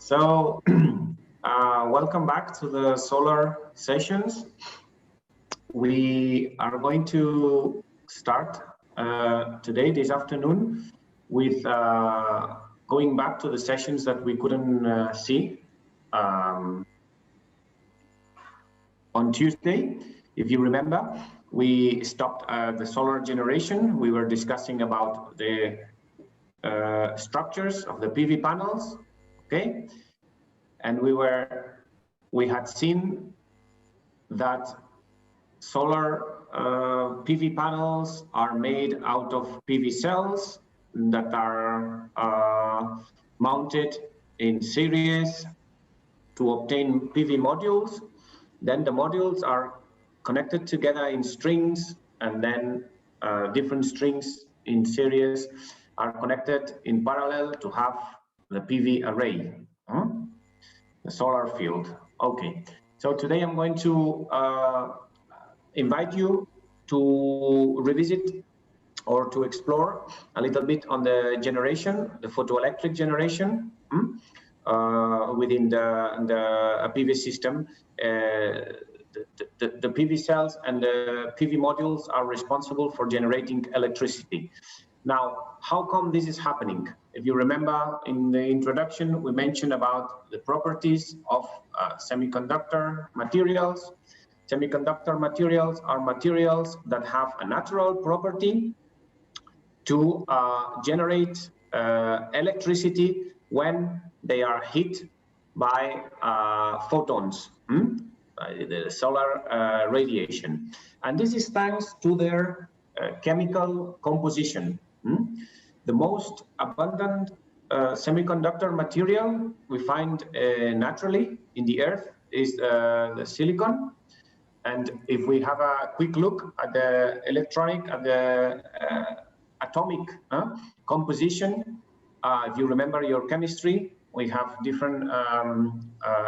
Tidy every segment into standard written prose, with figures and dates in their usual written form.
So welcome back to the solar sessions. We are going to start today, this afternoon, with going back to the sessions that we couldn't see on Tuesday. If you remember, we stopped the solar generation. We were discussing about the structures of the PV panels, okay? And we had seen that solar PV panels are made out of PV cells that are mounted in series to obtain PV modules. Then the modules are connected together in strings, and then different strings in series are connected in parallel to have the PV array, the solar field. Okay, so today I'm going to invite you to revisit or to explore a little bit on the generation, the photoelectric generation within the PV system. The PV cells and the PV modules are responsible for generating electricity. Now, how come this is happening? If you remember in the introduction, we mentioned about the properties of semiconductor materials. Semiconductor materials are materials that have a natural property to generate electricity when they are hit by photons, the solar radiation. And this is thanks to their chemical composition. The most abundant semiconductor material we find naturally in the earth is the silicon. And if we have a quick look at the atomic composition, if you remember your chemistry, we have different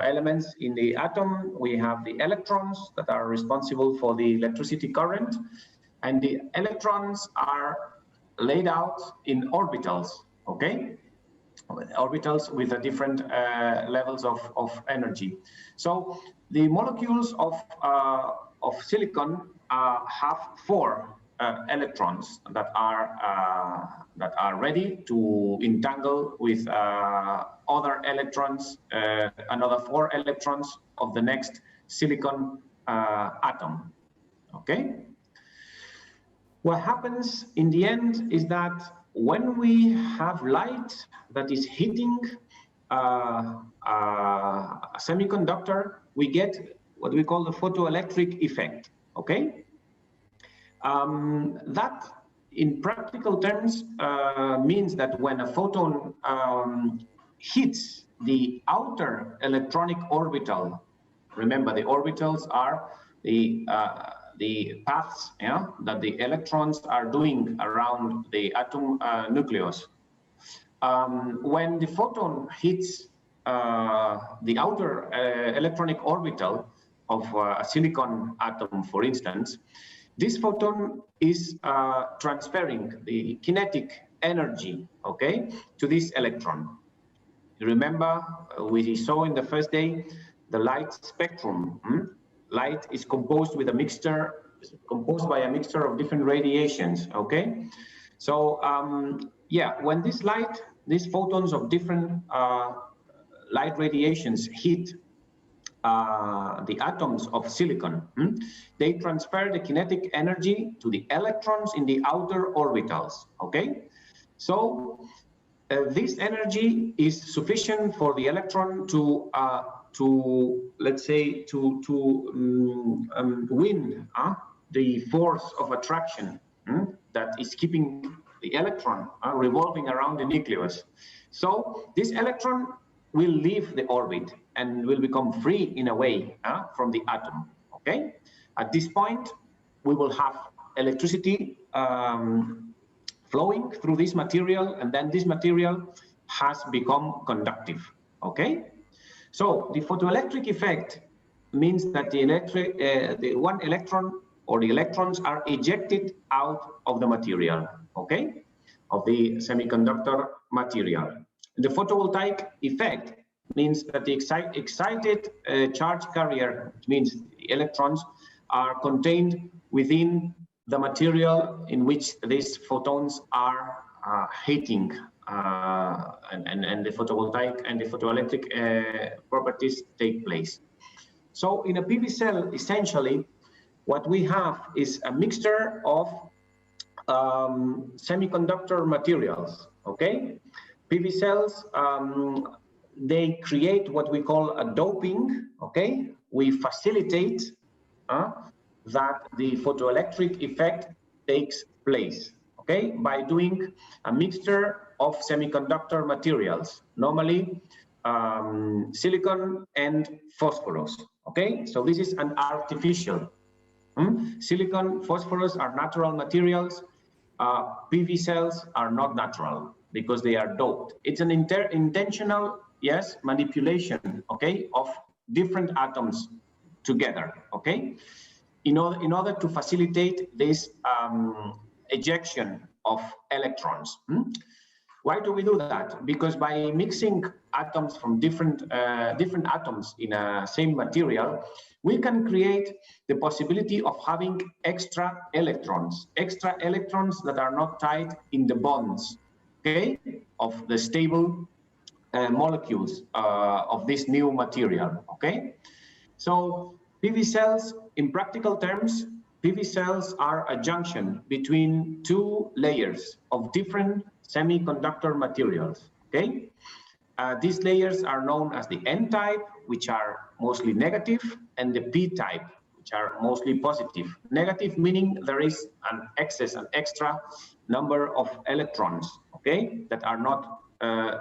elements in the atom. We have the electrons that are responsible for the electricity current, and the electrons are laid out in orbitals, okay? Orbitals with different levels of energy. So the molecules of silicon have four electrons that are ready to entangle with other electrons, another four electrons of the next silicon atom. Okay. What happens in the end is that when we have light that is hitting a semiconductor, we get what we call the photoelectric effect, okay? That, in practical terms, means that when a photon hits the outer electronic orbital, remember the orbitals are the paths that the electrons are doing around the atom nucleus. When the photon hits the outer electronic orbital of a silicon atom, for instance, this photon is transferring the kinetic energy, okay, to this electron. You remember we saw in the first day the light spectrum. Light is composed by a mixture of different radiations, okay? So yeah, when these photons of different light radiations hit the atoms of silicon, they transfer the kinetic energy to the electrons in the outer orbitals, okay? So this energy is sufficient for the electron to let's say win the force of attraction that is keeping the electron revolving around the nucleus. So this electron will leave the orbit and will become free in a way from the atom, okay? At this point, we will have electricity flowing through this material, and then this material has become conductive, okay? So the photoelectric effect means that the one electron or the electrons are ejected out of the material, okay, of the semiconductor material. The photovoltaic effect means that the excited charge carrier, which means the electrons, are contained within the material in which these photons are heating, and the photovoltaic and the photoelectric properties take place. So in a PV cell, essentially, what we have is a mixture of semiconductor materials, okay? PV cells, they create what we call a doping, okay? We facilitate that the photoelectric effect takes place, okay? By doing a mixture of semiconductor materials, normally silicon and phosphorus, okay? So this is an artificial. Silicon, phosphorus are natural materials. PV cells are not natural because they are doped. It's an intentional, yes, manipulation, okay, of different atoms together, okay, in order to facilitate this ejection of electrons. Why do we do that? Because by mixing atoms from different atoms in a same material, we can create the possibility of having extra electrons that are not tied in the bonds, okay, of the stable molecules of this new material, okay? So PV cells, in practical terms, PV cells are a junction between two layers of different semiconductor materials, okay? These layers are known as the N-type, which are mostly negative, and the P-type, which are mostly positive. Negative meaning there is an extra number of electrons, okay, that are not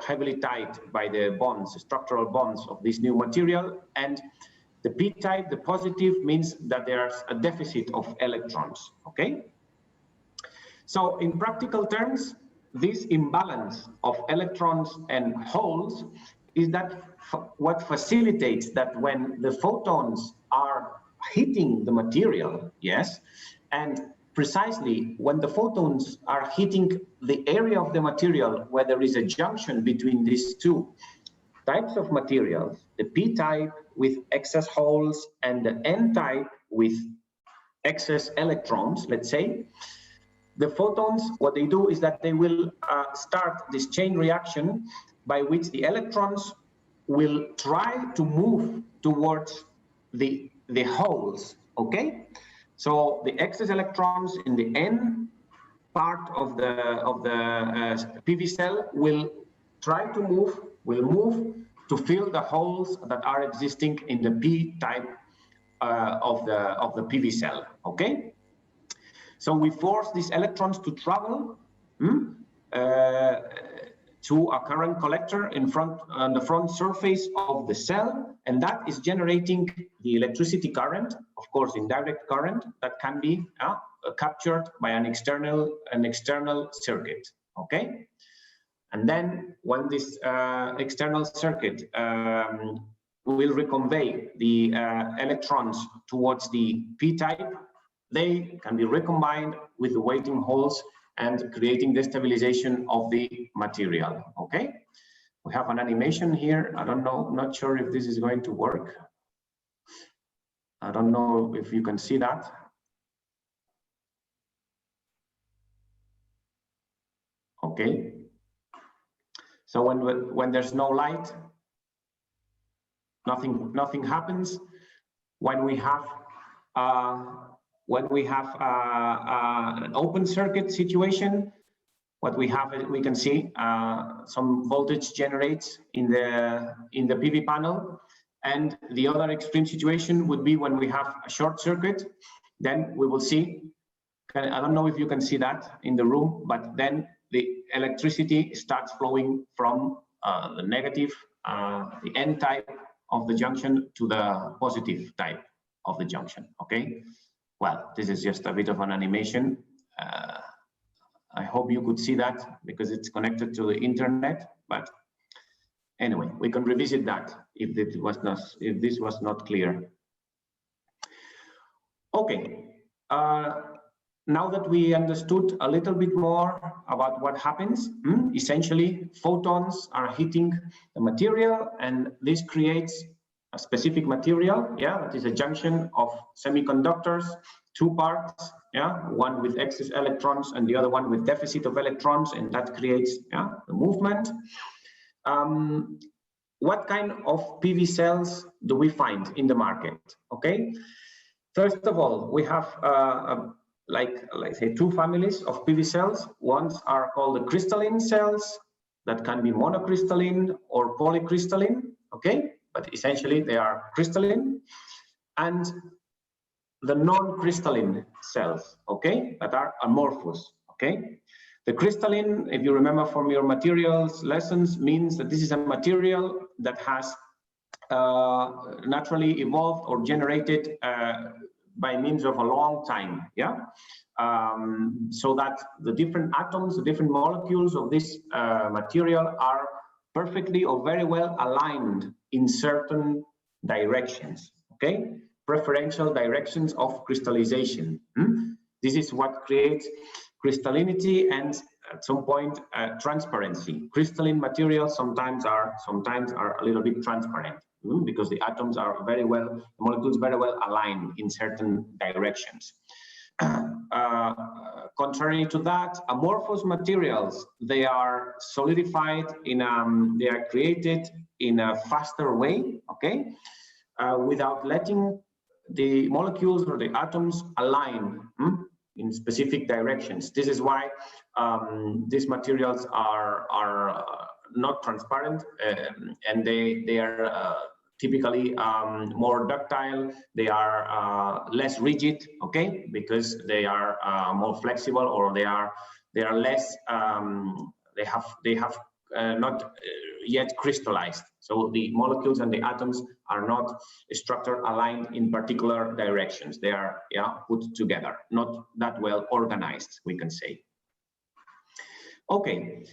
heavily tied by the bonds, structural bonds of this new material. And the P-type, the positive, means that there's a deficit of electrons, okay? So in practical terms, this imbalance of electrons and holes is that what facilitates that when the photons are hitting the material, yes, and precisely when the photons are hitting the area of the material where there is a junction between these two types of materials, the P-type with excess holes and the N-type with excess electrons, let's say, the photons, what they do is that they will start this chain reaction by which the electrons will try to move towards the holes, okay? So the excess electrons in the N part of the PV cell will try to move, to fill the holes that are existing in the P-type of the PV cell, okay? So we force these electrons to travel to a current collector on the front surface of the cell, and that is generating the electricity current, of course, indirect current that can be captured by an external circuit. Okay, and then when this external circuit will reconvey the electrons towards the P-type, they can be recombined with the waiting holes and creating the stabilization of the material. Okay, we have an animation here. I don't know, not sure if this is going to work. I don't know if you can see that. Okay, so when there's no light, nothing happens. When we have an open circuit situation, what we have, we can see some voltage generates in the PV panel, and the other extreme situation would be when we have a short circuit. Then we will see, I don't know if you can see that in the room, but then the electricity starts flowing from the negative, the N type of the junction to the positive type of the junction. Okay, well, this is just a bit of an animation. I hope you could see that because it's connected to the internet, but anyway, we can revisit that if this was not clear. Okay, now that we understood a little bit more about what happens, essentially photons are hitting the material, and this creates a specific material, that is a junction of semiconductors, two parts, one with excess electrons and the other one with deficit of electrons, and that creates the movement. What kind of PV cells do we find in the market? Okay, first of all, we have let's say two families of PV cells. Ones are called the crystalline cells that can be monocrystalline or polycrystalline, okay, but essentially they are crystalline, and the non-crystalline cells, okay, that are amorphous, okay. The crystalline, if you remember from your materials lessons, means that this is a material that has naturally evolved or generated by means of a long time, so that the different atoms, the different molecules of this material are perfectly or very well aligned in certain directions, okay? Preferential directions of crystallization. This is what creates crystallinity and at some point transparency. Crystalline materials sometimes are a little bit transparent because the atoms are very well, the molecules very well aligned in certain directions. Contrary to that, amorphous materials, they are solidified they are created in a faster way, okay, without letting the molecules or the atoms align in specific directions. This is why these materials are not transparent, and they are typically more ductile. They are less rigid, okay, because they are more flexible, or they are less. They have not yet crystallized. So the molecules and the atoms are not structure aligned in particular directions. They are put together, not that well organized, we can say. Okay,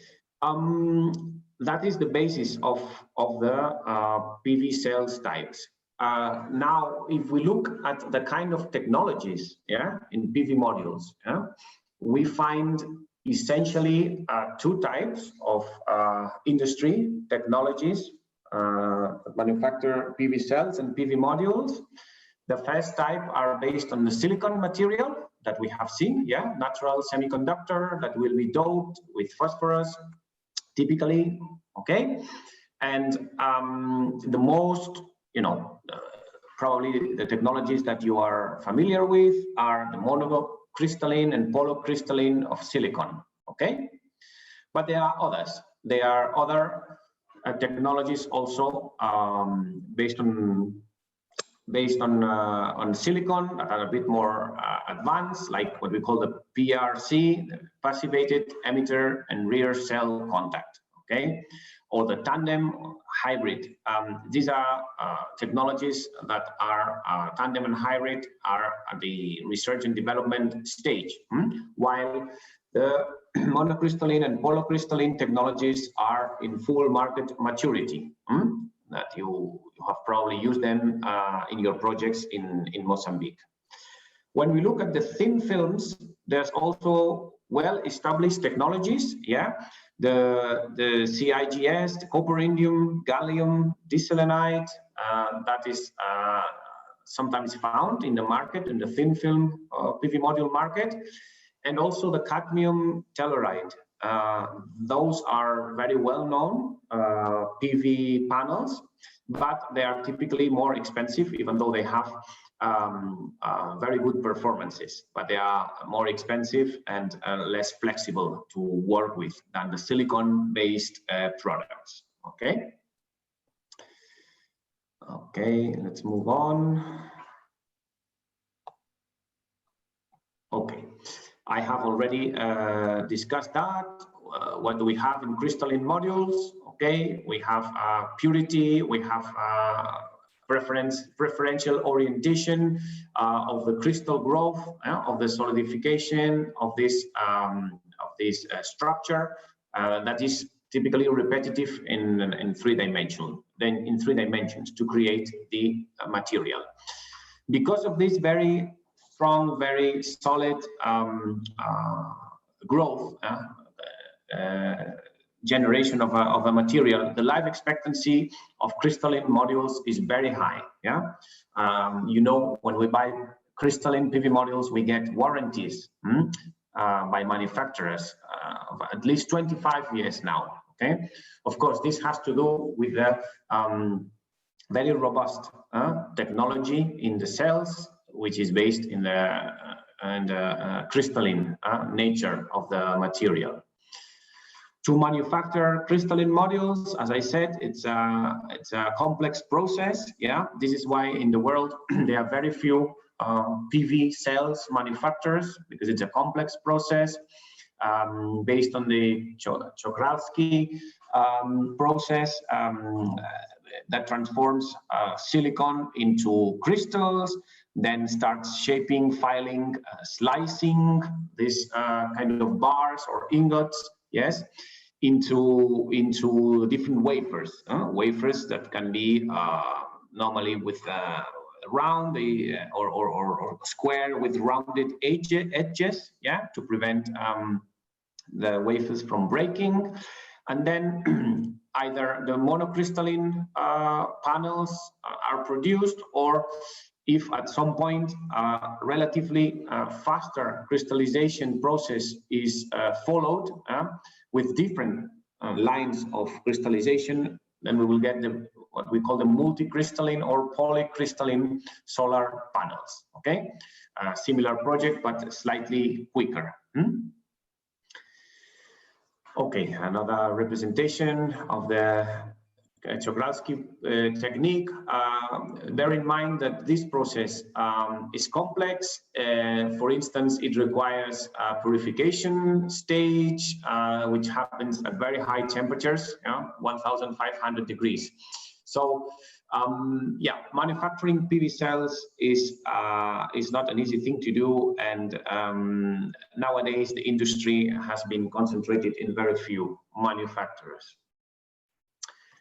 that is the basis of the PV cells types. Now, if we look at the kind of technologies in PV modules, we find essentially two types of industry technologies that manufacture PV cells and PV modules. The first type are based on the silicon material that we have seen, natural semiconductor that will be doped with phosphorus, typically, okay? And the most, probably the technologies that you are familiar with are the monocrystalline and polycrystalline of silicon, okay? But there are others. There are other technologies also based on silicon that are a bit more advanced, like what we call the PRC, the passivated emitter and rear cell contact, okay? Or the tandem hybrid. These are technologies that are tandem and hybrid are at the research and development stage, while the monocrystalline and polycrystalline technologies are in full market maturity. That you have probably used them in your projects in Mozambique. When we look at the thin films, there's also well-established technologies, the CIGS, the copper, indium, gallium, diselenide, that is sometimes found in the market, in the thin film PV module market, and also the cadmium telluride. Those are very well-known PV panels, but they are typically more expensive, even though they have very good performances, but they are more expensive and less flexible to work with than the silicon-based products, okay? Okay, let's move on. Okay. I have already discussed that. What do we have in crystalline modules? Okay, we have purity, we have preferential orientation of the crystal growth, of the solidification of this structure that is typically repetitive in 3 dimensions to create the material. Because of this very strong, very solid growth generation of a material, the life expectancy of crystalline modules is very high. Yeah, you know, when we buy crystalline PV modules, we get warranties by manufacturers of at least 25 years now. Okay, of course, this has to do with the very robust technology in the cells, which is based in the crystalline nature of the material. To manufacture crystalline modules, as I said, it's a complex process. Yeah, this is why in the world there are very few PV cells manufacturers, because it's a complex process based on the Czochralski process that transforms silicon into crystals, then starts shaping, filing, slicing this kind of bars or ingots. Yes, into different wafers, wafers that can be normally with round or square with rounded edges, yeah, to prevent the wafers from breaking. And then either the monocrystalline panels are produced, or if at some point relatively faster crystallization process is followed with different lines of crystallization, then we will get what we call the multicrystalline or polycrystalline solar panels. Okay, similar project but slightly quicker. Okay, another representation of the Czochralski technique. Bear in mind that this process is complex. For instance, it requires a purification stage, which happens at very high temperatures, 1,500 degrees. So, yeah, manufacturing PV cells is not an easy thing to do, and nowadays the industry has been concentrated in very few manufacturers.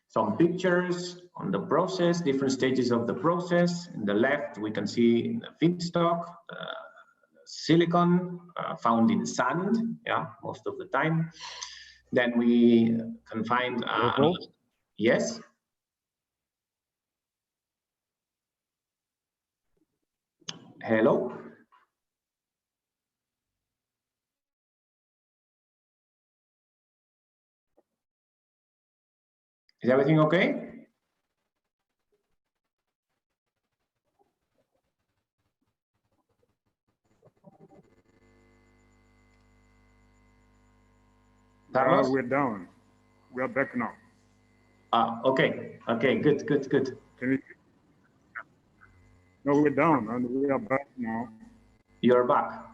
Some pictures on the process, different stages of the process. In the left, we can see the feedstock, silicon found in sand, yeah, most of the time. Then we can find, yes? Hello? Is everything okay? Carlos? We're down. We are back now. Okay. Okay, good. Can you... No, we're down and we are back now. You're back.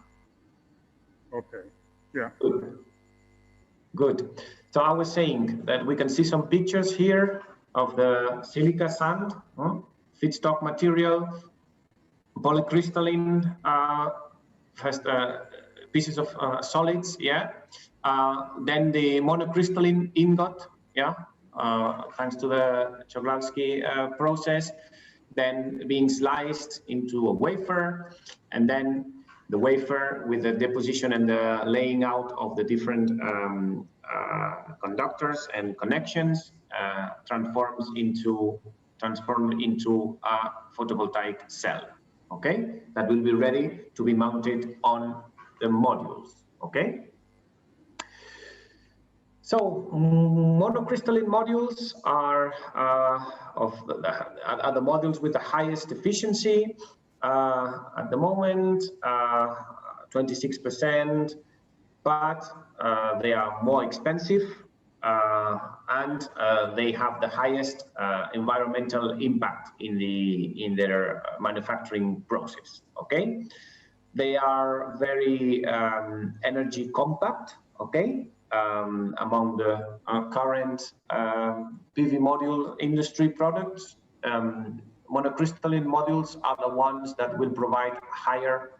Okay. Yeah. Good. So I was saying that we can see some pictures here of the silica sand, feedstock material, polycrystalline first pieces of solids, yeah. Then the monocrystalline ingot, yeah, thanks to the Czochralski process, then being sliced into a wafer, and then the wafer with the deposition and the laying out of the different conductors and connections transformed into a photovoltaic cell. Okay, that will be ready to be mounted on the modules. Okay. So monocrystalline modules are the modules with the highest efficiency. At the moment, 26%, but they are more expensive and they have the highest environmental impact in their manufacturing process. Okay, they are very energy compact. Okay, among the current PV module industry products. Monocrystalline modules are the ones that will provide higher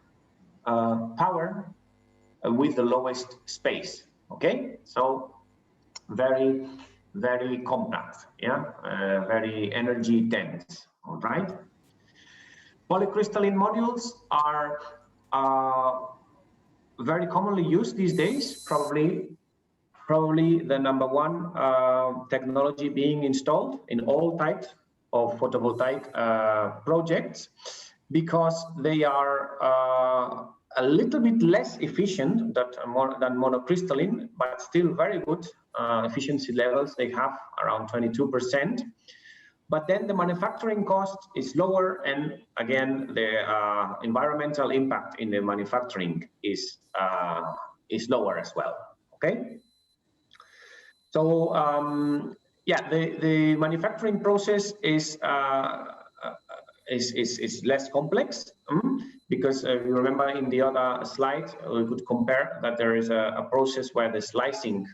power with the lowest space. Okay, so very, very compact, yeah, very energy dense. All right. Polycrystalline modules are very commonly used these days, probably the number one technology being installed in all types of photovoltaic projects, because they are a little bit less efficient than monocrystalline, but still very good efficiency levels. They have around 22%. But then the manufacturing cost is lower, and again, the environmental impact in the manufacturing is lower as well. Okay. So yeah, the manufacturing process is less complex, because you remember in the other slide we could compare that there is a process where the slicing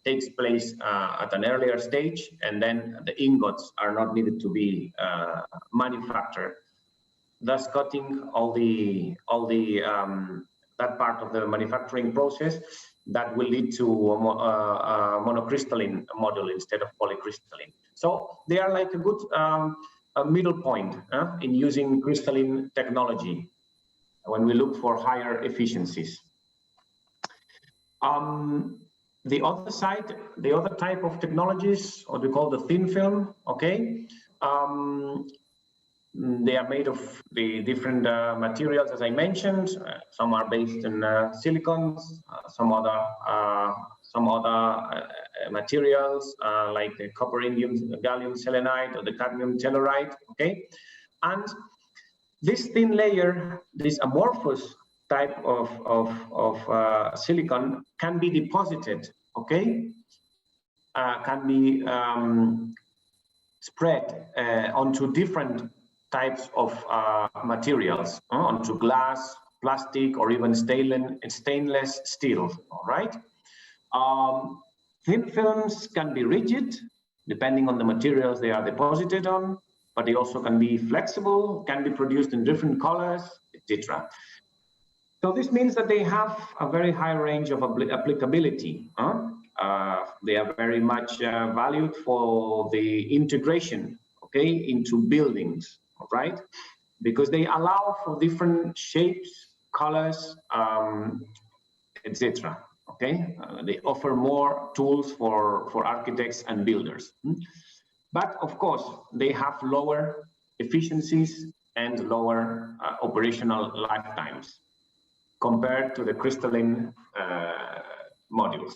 takes place at an earlier stage, and then the ingots are not needed to be manufactured, thus cutting all the that part of the manufacturing process that will lead to a monocrystalline module instead of polycrystalline. So they are like a good a middle point in using crystalline technology when we look for higher efficiencies. The other side, the other type of technologies, what we call the thin film, okay, they are made of the different materials, as I mentioned. Some are based in silicons, some other materials like the copper indium gallium selenide or the cadmium telluride. Okay, and this thin layer, this amorphous type of silicon, can be deposited. Okay, can be spread onto different types of materials, onto glass, plastic, or even stainless steel. All right. Thin films can be rigid, depending on the materials they are deposited on, but they also can be flexible, can be produced in different colors, etc. So this means that they have a very high range of applicability. They are very much valued for the integration, okay, into buildings, right? Because they allow for different shapes, colors, etc. Okay, they offer more tools for architects and builders. But of course, they have lower efficiencies and lower operational lifetimes compared to the crystalline modules.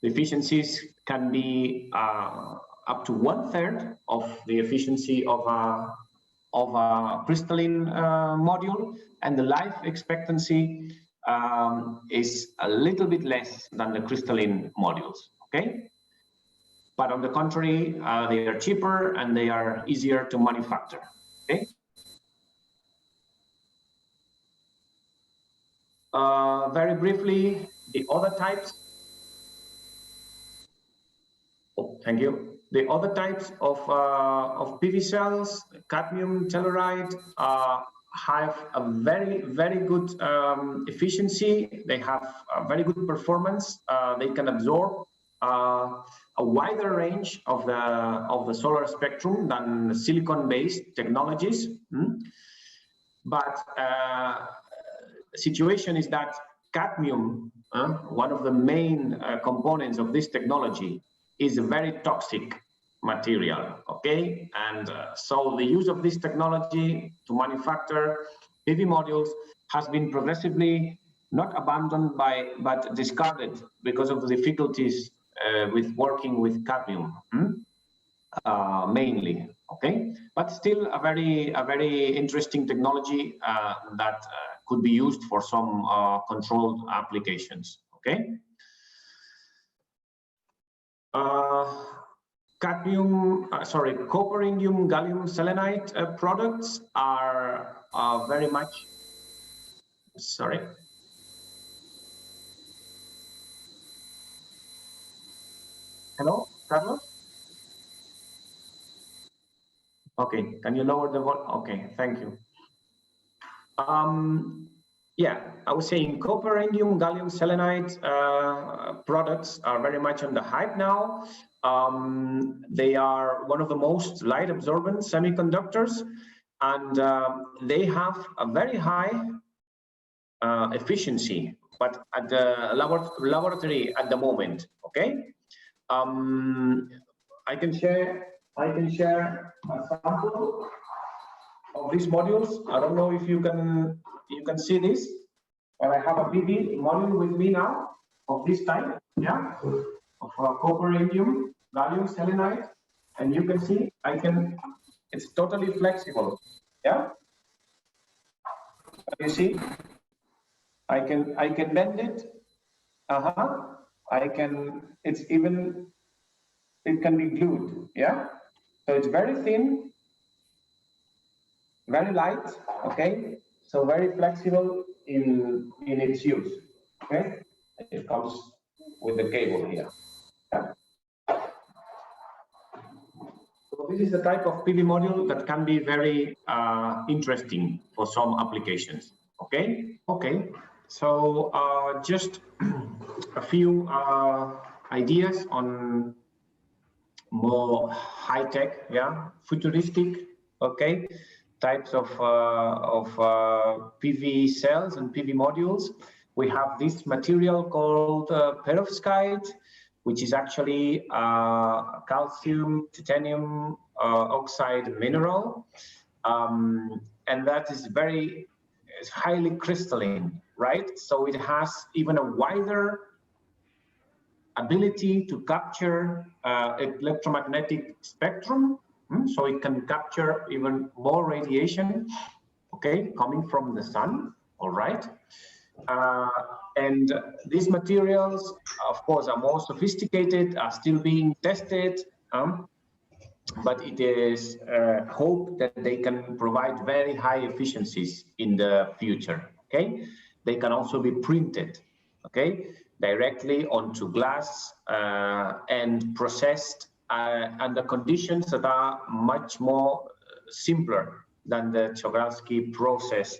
The efficiencies can be up to 1/3 of the efficiency of a crystalline module, and the life expectancy is a little bit less than the crystalline modules. Okay, but on the contrary, they are cheaper and they are easier to manufacture. Okay. Very briefly, the other types. Oh, thank you. The other types of PV cells, cadmium telluride, have a very good efficiency. They have a very good performance. They can absorb a wider range of the solar spectrum than silicon-based technologies. But the situation is that cadmium, one of the main components of this technology, is a very toxic material, okay? And so the use of this technology to manufacture PV modules has been progressively not abandoned but discarded because of the difficulties with working with cadmium, mainly, okay? But still a very interesting technology that could be used for some controlled applications, okay? Copper indium gallium selenide products are very much, Hello, Carlos? Okay, can you lower the volume? Okay, thank you. Yeah, I was saying copper indium gallium selenide products are very much on the hype now. They are one of the most light absorbent semiconductors, and they have a very high efficiency, but at the laboratory at the moment. Okay, I can share a sample of these modules. I don't know if you can see this, but I have a PV module with me now of this type, yeah, of copper, indium, gallium selenide, and you can see it's totally flexible, yeah. You see, I can bend it. It can be glued, yeah. So it's very thin, very light, okay. So very flexible in its use, okay. It comes with the cable here. Yeah. So this is the type of PV module that can be very interesting for some applications. Okay. Okay. So just a few ideas on more high-tech, yeah, futuristic, okay, types of PV cells and PV modules. We have this material called perovskite, which is actually calcium, titanium oxide mineral, and that is it's highly crystalline, right? So it has even a wider ability to capture electromagnetic spectrum, so it can capture even more radiation, okay, coming from the sun, all right? And these materials, of course, are more sophisticated, are still being tested, but it is hoped that they can provide very high efficiencies in the future, okay? They can also be printed, okay, directly onto glass and processed under conditions that are much more simpler than the Chogalski process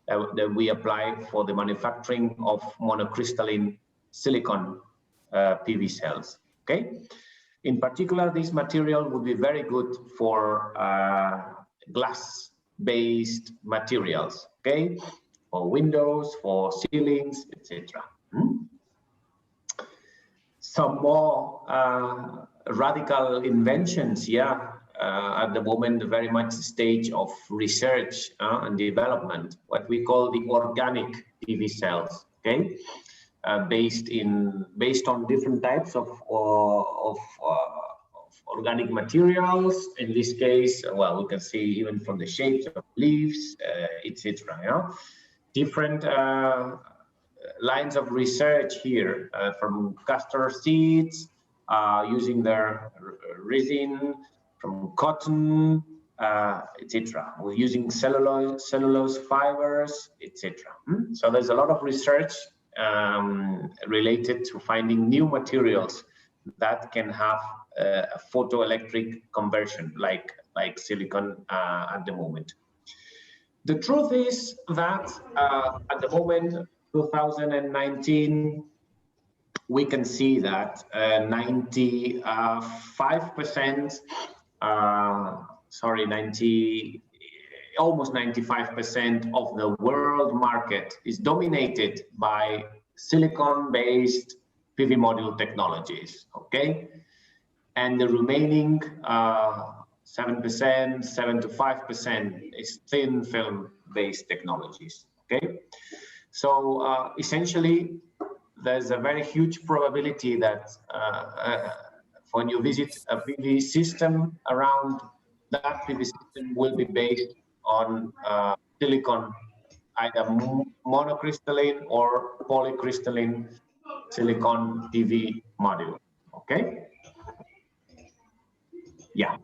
that we apply for the manufacturing of monocrystalline silicon PV cells, okay? In particular, this material would be very good for glass-based materials, okay? For windows, for ceilings, etc. Some more radical inventions, yeah, at the moment, very much stage of research and development, what we call the organic PV cells, okay? Based on different types of organic materials. In this case, well, we can see even from the shapes of leaves, etc. Yeah? Different lines of research here, from castor seeds, using their resin, from cotton, etc. We're using cellulose fibers, etc. So there's a lot of research related to finding new materials that can have a photoelectric conversion, like silicon at the moment. The truth is that at the moment, 2019, we can see that 95%, almost 95% of the world market is dominated by silicon-based PV module technologies, okay? And the remaining 7%, 7 to 5% is thin film-based technologies, okay? So essentially, there's a very huge probability that when you visit a PV system around, that PV system will be based on silicon, either monocrystalline or polycrystalline silicon PV module, okay? Yeah,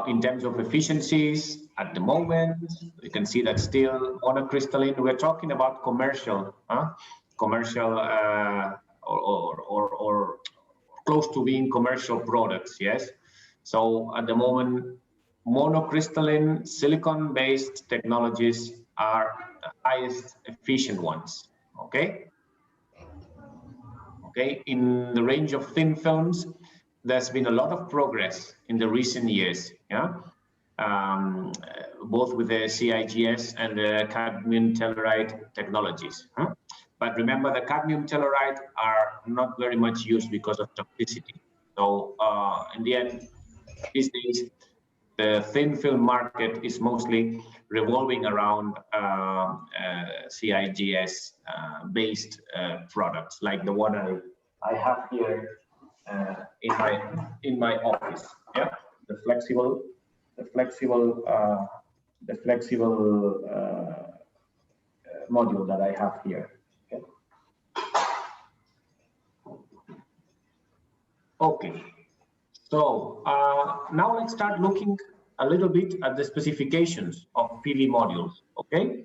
in terms of efficiencies, at the moment, you can see that still monocrystalline, we're talking about commercial, or close to being commercial products, yes? So at the moment, monocrystalline silicon-based technologies are the highest efficient ones, okay? Okay, in the range of thin films, there's been a lot of progress in the recent years, yeah? both with the CIGS and the cadmium telluride technologies. But remember, the cadmium telluride are not very much used because of toxicity. So in the end, these days, the thin film market is mostly revolving around CIGS based products, like the one I have here in my office. Yeah, the flexible module that I have here. Okay, so now let's start looking a little bit at the specifications of PV modules. Okay,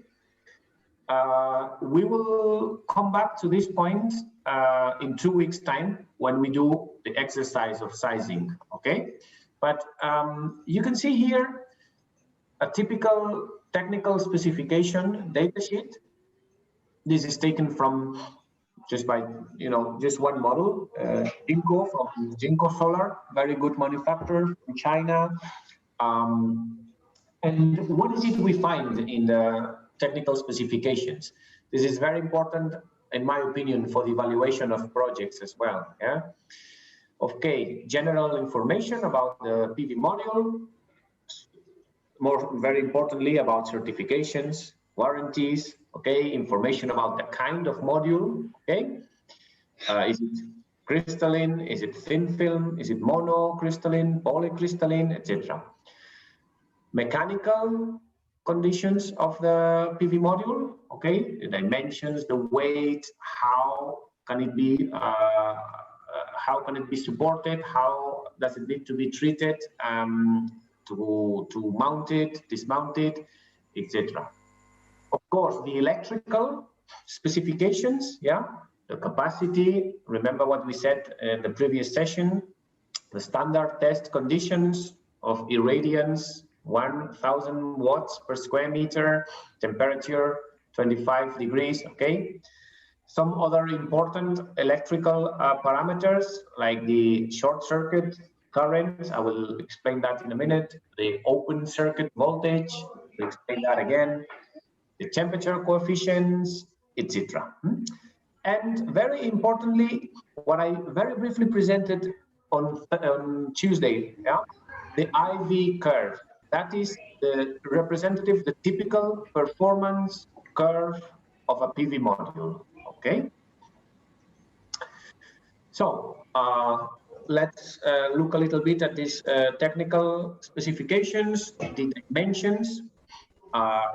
we will come back to this point in 2 weeks' time when we do the exercise of sizing. Okay, but you can see here a typical technical specification datasheet. This is taken from just one model, Jinko from Jinko Solar, very good manufacturer from China. And what is it we find in the technical specifications? This is very important, in my opinion, for the evaluation of projects as well. Yeah. Okay, general information about the PV module. Very importantly, about certifications, warranties. Okay, information about the kind of module. Okay, is it crystalline? Is it thin film? Is it monocrystalline, polycrystalline, etc. Mechanical conditions of the PV module. Okay, the dimensions, the weight, how can it be supported? How does it need to be treated? To mount it, dismount it, etc. Of course, the electrical specifications, yeah, the capacity, remember what we said in the previous session, the standard test conditions of irradiance, 1000 watts per square meter, temperature 25 degrees, okay? Some other important electrical parameters like the short circuit current, I will explain that in a minute, the open circuit voltage, we'll explain that again, the temperature coefficients, etc. And very importantly, what I very briefly presented on Tuesday, yeah, the IV curve. That is the representative, the typical performance curve of a PV module, okay? So let's look a little bit at these technical specifications, the dimensions.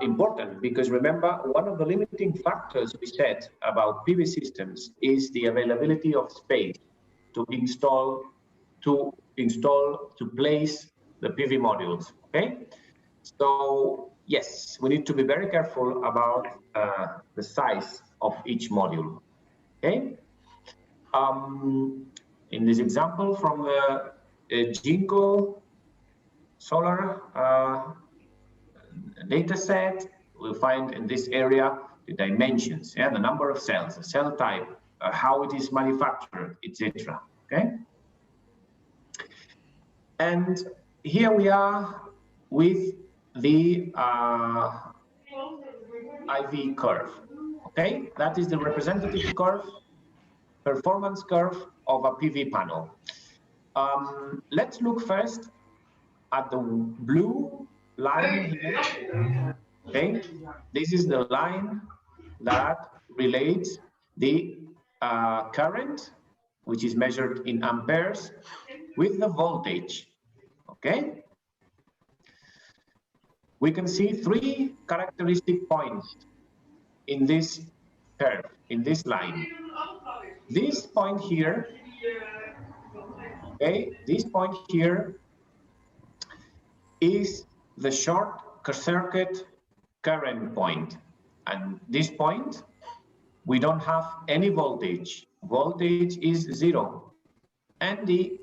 Important because remember, one of the limiting factors we said about PV systems is the availability of space to place the PV modules. Okay, so yes, we need to be very careful about the size of each module. Okay, in this example from the Jinko Solar data set, we'll find in this area the dimensions, yeah, the number of cells, the cell type, how it is manufactured, etc. Okay, and here we are with the IV curve. Okay, that is the representative curve, performance curve of a PV panel. Let's look first at the blue line here. Okay, this is the line that relates the current, which is measured in amperes, with the voltage. Okay, we can see three characteristic points in this curve, in this line. This point here, okay, this point here is the short circuit current point, and this point we don't have any voltage. Voltage is 0 and the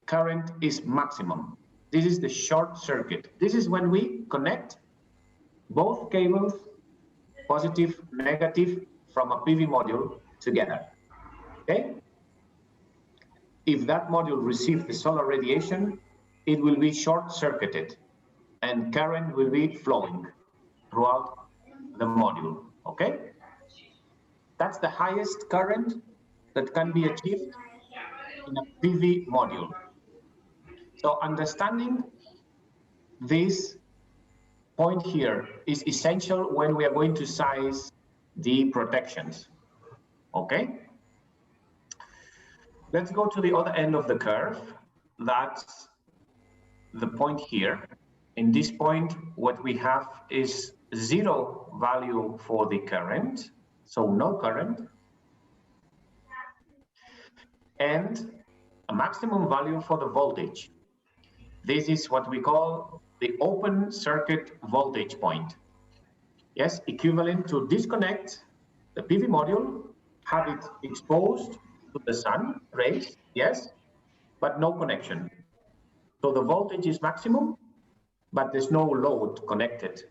current is maximum. This is the short circuit. This is when we connect both cables, positive, negative, from a PV module together. Okay, if that module receives the solar radiation, it will be short circuited. and current will be flowing throughout the module, okay? That's the highest current that can be achieved in a PV module. So understanding this point here is essential when we are going to size the protections, okay? Let's go to the other end of the curve. That's the point here. In this point, what we have is 0 value for the current, so no current, and a maximum value for the voltage. This is what we call the open circuit voltage point. Yes, equivalent to disconnect the PV module, have it exposed to the sun rays, yes, but no connection. So the voltage is maximum, but there's no load connected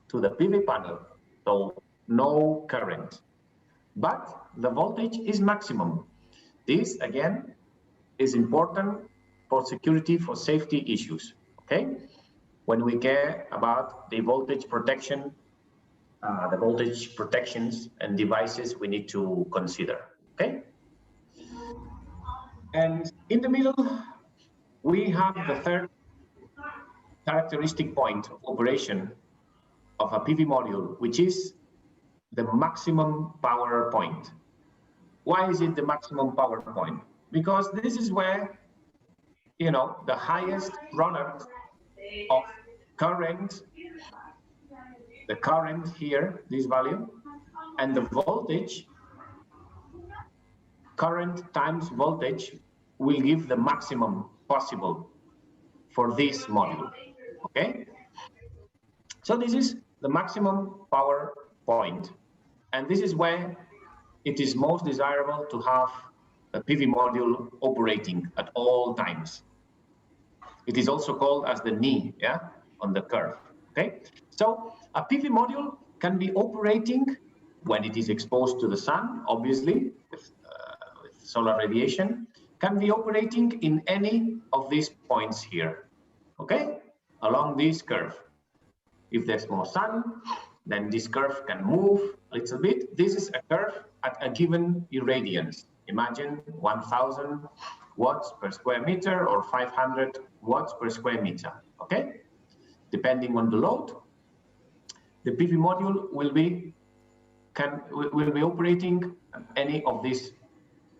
to the PV panel, so no current. But the voltage is maximum. This, again, is important for security, for safety issues, okay? When we care about the voltage protection, the voltage protections and devices we need to consider, okay? And in the middle, we have the third characteristic point of operation of a PV module, which is the maximum power point. Why is it the maximum power point? Because this is where, you know, the highest product of current, the current here, this value, and the voltage, current times voltage, will give the maximum possible for this module, okay? So this is the maximum power point. And this is where it is most desirable to have a PV module operating at all times. It is also called as the knee, yeah, on the curve, okay? So a PV module can be operating when it is exposed to the sun, obviously, with solar radiation, can be operating in any of these points here, okay? Along this curve. If there's more sun, then this curve can move a little bit. This is a curve at a given irradiance. Imagine 1000 watts per square meter or 500 watts per square meter, okay? Depending on the load, the PV module will be operating at any of these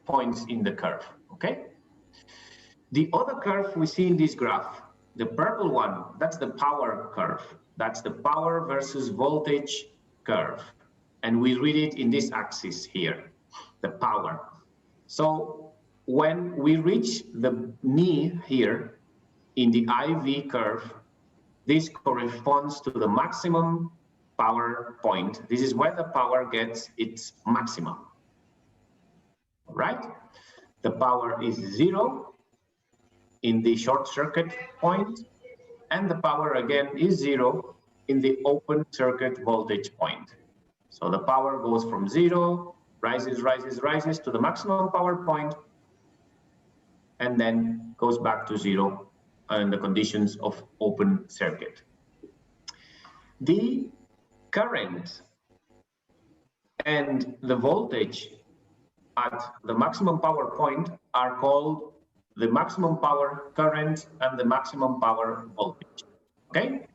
points in the curve, okay? The other curve we see in this graph, the purple one, that's the power curve. That's the power versus voltage curve. And we read it in this axis here, the power. So when we reach the knee here in the IV curve, this corresponds to the maximum power point. This is where the power gets its maximum, right? The power is 0 in the short circuit point, and the power again is 0 in the open circuit voltage point. So the power goes from 0, rises, rises, rises to the maximum power point, and then goes back to 0 in the conditions of open circuit. The current and the voltage at the maximum power point are called the maximum power current and the maximum power voltage, okay?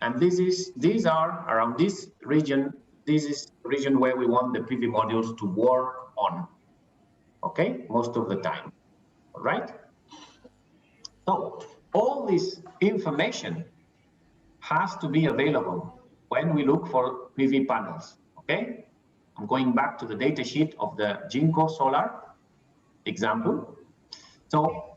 And these are around this region. This is the region where we want the PV modules to work on, okay? Most of the time, all right? So all this information has to be available when we look for PV panels, okay? I'm going back to the data sheet of the Jinko Solar example. So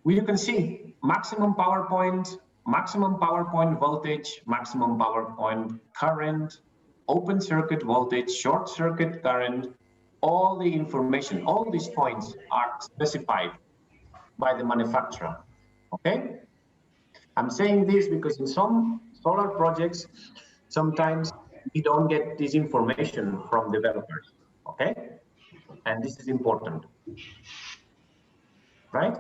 you can see maximum power point voltage, maximum power point current, open circuit voltage, short circuit current, all the information, all these points are specified by the manufacturer, okay? I'm saying this because in some solar projects, sometimes we don't get this information from developers, okay? And this is important, right?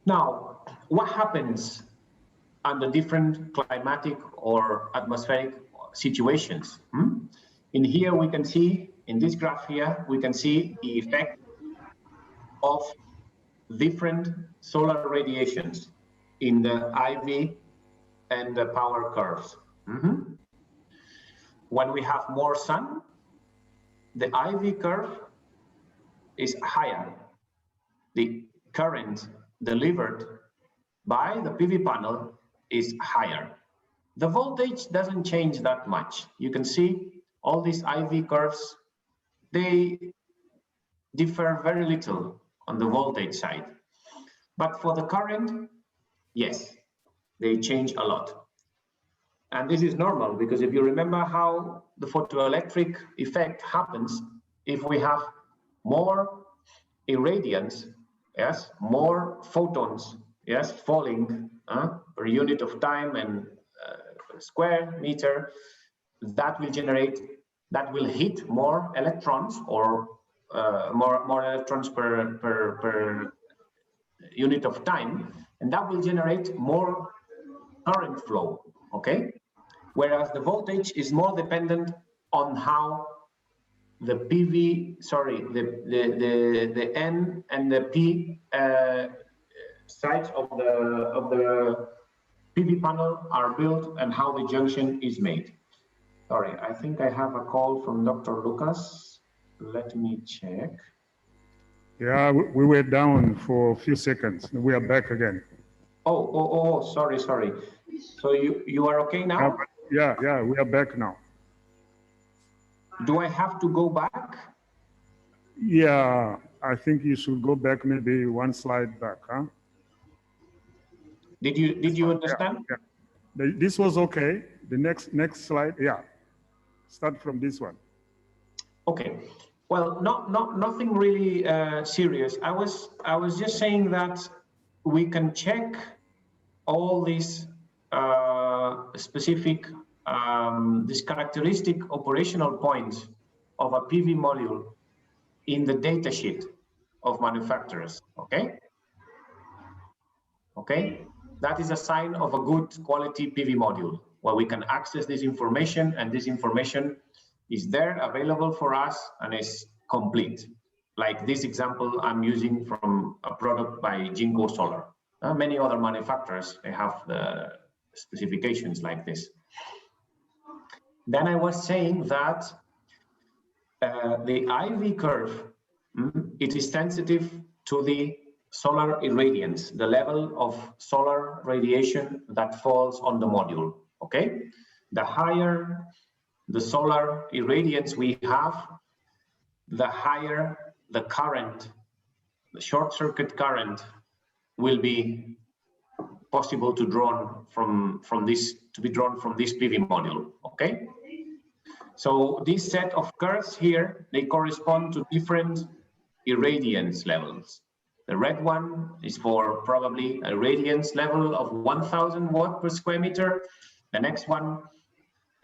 Now, what happens under different climatic or atmospheric situations? In here, we can see, in this graph here, we can see the effect of different solar radiations in the IV and the power curves. When we have more sun, the IV curve is higher. The current delivered by the PV panel is higher. The voltage doesn't change that much. You can see all these IV curves, they differ very little on the voltage side. But for the current, yes, they change a lot. And this is normal, because if you remember how the photoelectric effect happens, if we have more irradiance, yes, more photons, yes, falling per unit of time and square meter, that will hit more electrons, or more electrons per unit of time, and that will generate more current flow, okay? Whereas the voltage is more dependent on how the the N and the P sides of the PV panel are built and how the junction is made. Sorry, I think I have a call from Dr. Lucas. Let me check. Yeah, we were down for a few seconds. We are back again. Oh, sorry. So you are okay now? Yeah, we are back now. Do I have to go back? Yeah, I think you should go back maybe one slide back, huh? Did you understand? Yeah. This was okay. The next slide, yeah. Start from this one. Okay. Well, nothing really serious. I was just saying that we can check all these specific these characteristic operational points of a PV module in the datasheet of manufacturers. Okay, that is a sign of a good quality PV module, where we can access this information, and this information is there available for us and is complete. Like this example I'm using from a product by Jinko Solar. Many other manufacturers, they have the specifications like this. Then I was saying that the IV curve, it is sensitive to the solar irradiance, the level of solar radiation that falls on the module, okay? The higher the solar irradiance we have, the higher the current, the short circuit current will be possible to draw from this PV module, okay? So this set of curves here, they correspond to different irradiance levels. The red one is for probably a radiance level of 1000 watts per square meter. The next one,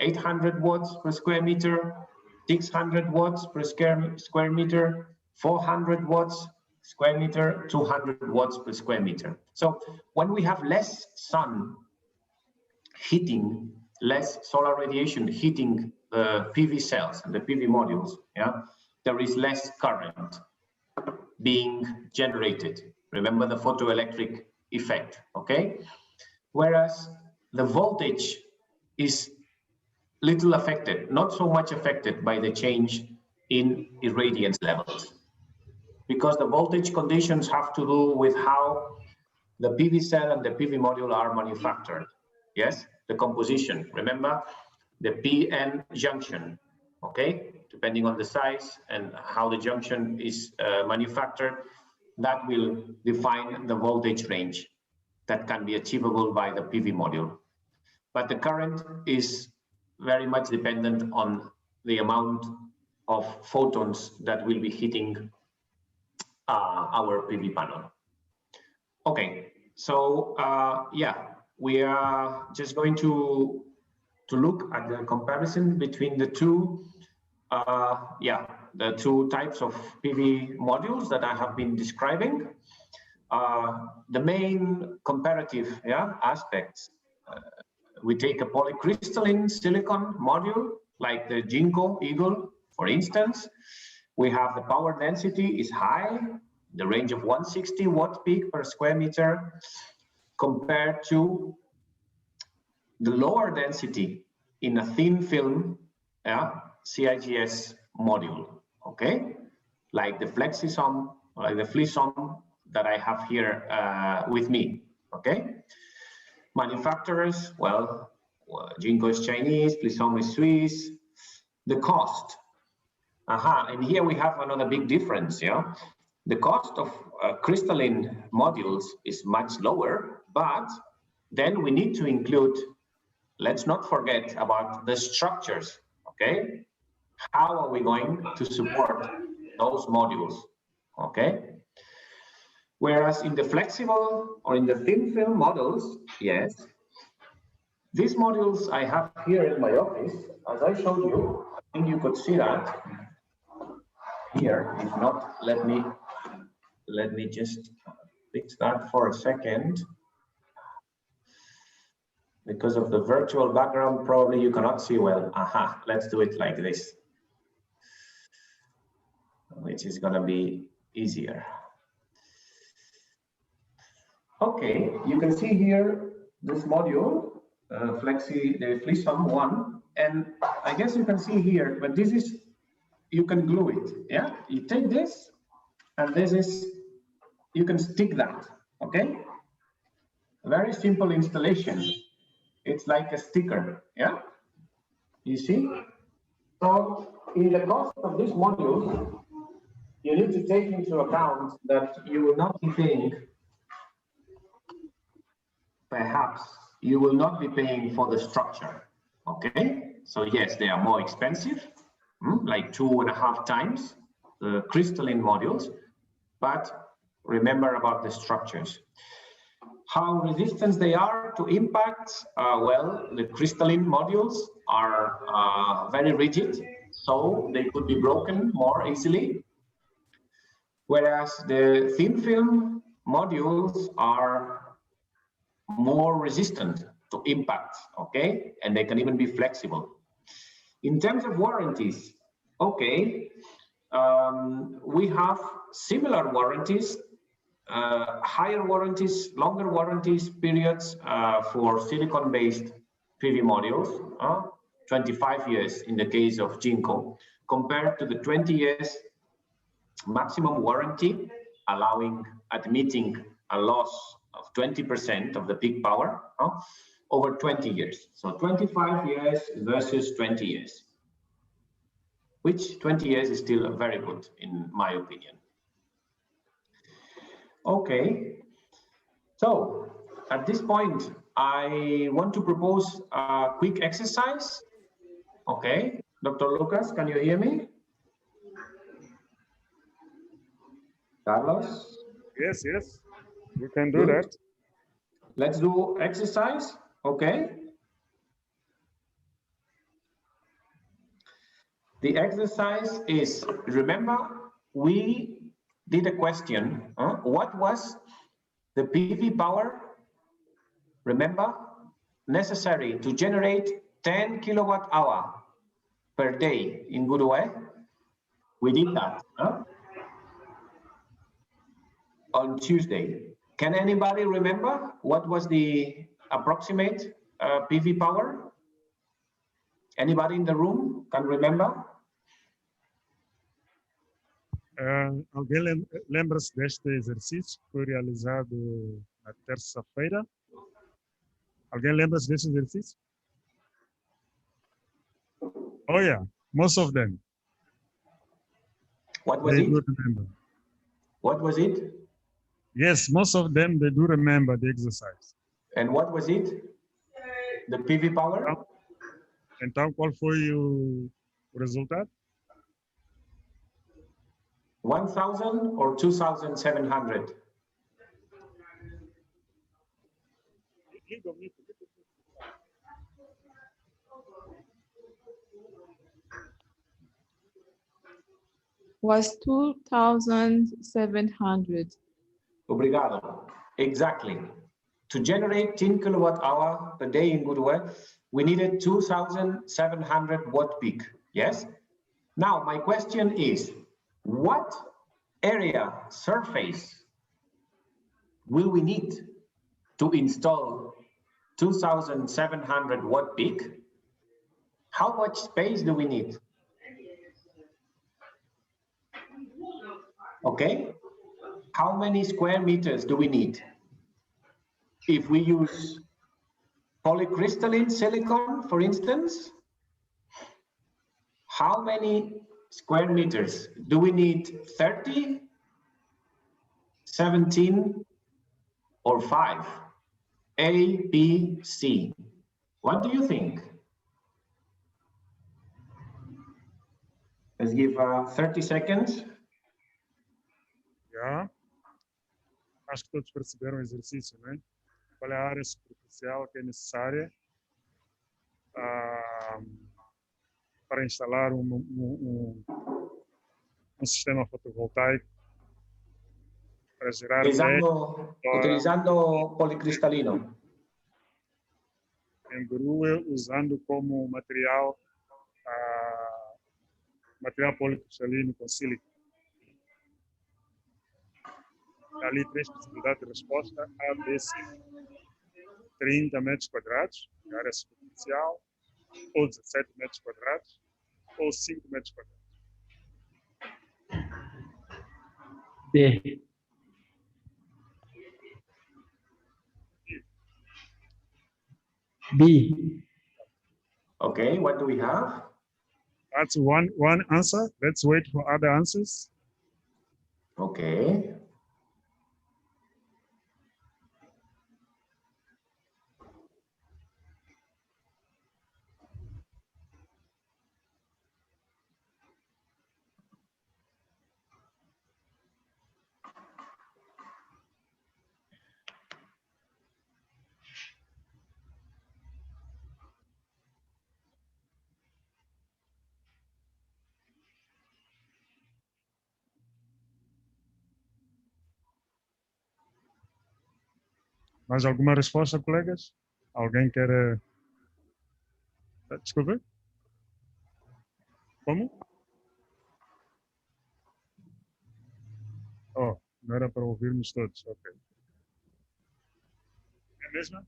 800 watts per square meter, 600 watts per square meter, 400 watts square meter, 200 watts per square meter. So when we have less sun hitting, less solar radiation hitting the PV cells and the PV modules, yeah, there is less current being generated. Remember the photoelectric effect, okay? Whereas the voltage is little affected, not so much affected by the change in irradiance levels, because the voltage conditions have to do with how the PV cell and the PV module are manufactured. Yes, the composition. Remember the PN junction, okay? Depending on the size and how the junction is manufactured, that will define the voltage range that can be achievable by the PV module. But the current is very much dependent on the amount of photons that will be hitting our PV panel. Okay, so yeah, we are just going to look at the comparison between the two the two types of PV modules that I have been describing. the main comparative aspects. We take a polycrystalline silicon module like the Jinko Eagle, for instance. We have the power density is high, the range of 160 watt peak per square meter, compared to the lower density in a thin film CIGS module, okay? Like the Flexisome, like the Flisome that I have here with me, okay? Manufacturers, well, Jinko is Chinese, Flisome is Swiss. The cost, and here we have another big difference, The cost of crystalline modules is much lower, but then we need to include, let's not forget about the structures, okay? How are we going to support those modules, okay? Whereas in the flexible or in the thin film models, yes, these modules I have here in my office, as I showed you, I think you could see that here. If not, let me just fix that for a second. Because of the virtual background, probably you cannot see well. Let's do it like this, which is gonna be easier. Okay, you can see here this module, the Flisome one, and I guess you can see here, but this is, you can glue it, You take this, and this is, you can stick that, okay? Very simple installation. It's like a sticker, You see? So in the cost of this module, you need to take into account that you will not be paying, perhaps you will not be paying for the structure, okay? So yes, they are more expensive, like 2.5 times the crystalline modules, but remember about the structures. How resistant they are to impact? Well, the crystalline modules are very rigid, so they could be broken more easily. Whereas the thin film modules are more resistant to impact, okay? And they can even be flexible. In terms of warranties, okay, we have similar warranties, higher warranties, longer warranties periods for silicon-based PV modules, 25 years in the case of Jinko, compared to the 20 years maximum warranty, admitting a loss of 20% of the peak power over 20 years. So 25 years versus 20 years, which 20 years is still very good in my opinion. Okay, so at this point, I want to propose a quick exercise. Okay, Dr. Lucas, can you hear me? Carlos? Yes, you can do that. Let's do exercise, okay? The exercise is, remember, we did a question, what was the PV power, remember, necessary to generate 10 kilowatt hour per day in Gurue? We did that on Tuesday. Can anybody remember what was the approximate PV power? Anybody in the room can remember? Alguém lembra-se deste exercício que foi realizado na terça-feira? Alguém lembra-se deste exercício? Oh yeah, most of them. What was it? Do remember. What was it? Yes, most of them, they do remember the exercise. And what was it? The PV power? Então, qual foi o resultado? 1,000 or 2,700? Was 2,700. Obrigado. Exactly. To generate 10 kilowatt hour per day in Goodwell, we needed 2,700 watt peak. Yes? Now, my question is, what area surface will we need to install 2,700 watt peak? How much space do we need? Okay. How many square meters do we need? If we use polycrystalline silicon, for instance, how many square meters? Do we need 30, 17, or 5? A, B, C. What do you think? Let's give 30 seconds. Já. Acho que todos perceberam o exercício, né? Qual é a área superficial que é necessária para instalar um sistema fotovoltaico para gerar utilizando policristalino. Em grue, usando como material policristalino com sílica. Ali 3 possibilidades de resposta: A, B, C. 30 metros quadrados, área superficial, ou 17 metros quadrados, ou 5 metros quadrados. B. B. Okay, what do we have? That's one answer. Let's wait for other answers. Okay. Mais alguma resposta, colegas? Alguém quer... Desculpa? Como? Oh, não era para ouvirmos todos. Ok. É mesmo?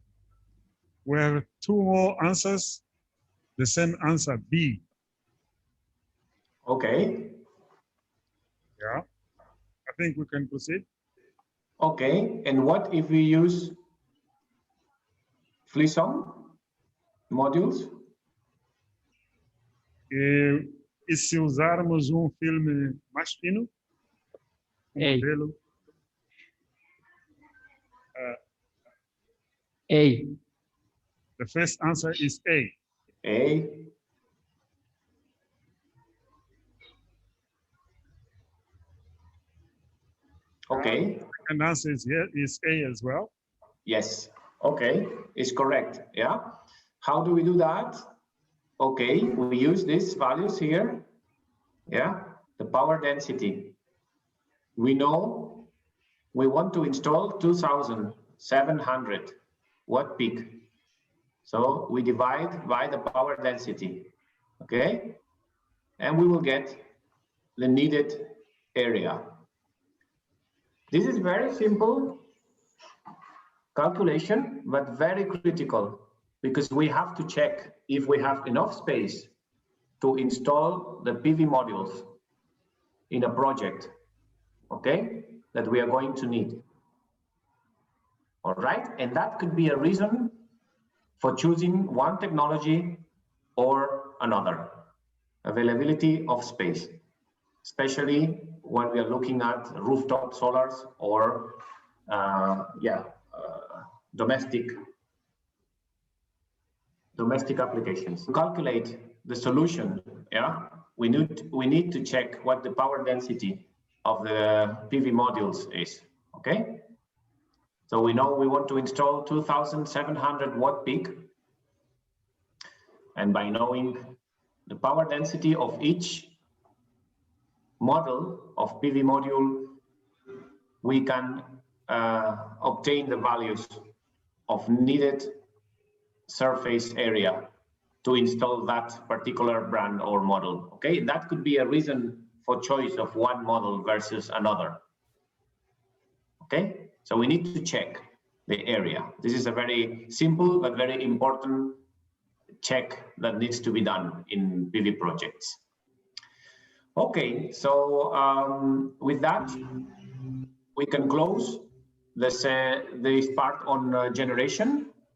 We have 2 more answers. The same answer, B. Okay. Yeah. I think we can proceed. Okay, and what if we use Flisson modules? E se usarmos filme mais fino? Modelo? A. The first answer is A. A. Okay. The second answer is A as well. Yes. Okay, it's correct. Yeah. How do we do that? Okay, we use these values here. Yeah, the power density. We know we want to install 2,700 watt peak. So we divide by the power density. Okay, and we will get the needed area. This is very simple calculation, but very critical, because we have to check if we have enough space to install the PV modules in a project, okay, that we are going to need. All right, and that could be a reason for choosing one technology or another. Availability of space, especially when we are looking at rooftop solars or domestic applications. To calculate the solution, yeah, we need to check what the power density of the PV modules is. Okay, so we know we want to install 2,700 watt peak, and by knowing the power density of each model of PV module, we can obtain the values of needed surface area to install that particular brand or model. Okay, that could be a reason for choice of one model versus another. Okay, so we need to check the area. This is a very simple but very important check that needs to be done in PV projects. Okay, so with that, we can close this part on generation.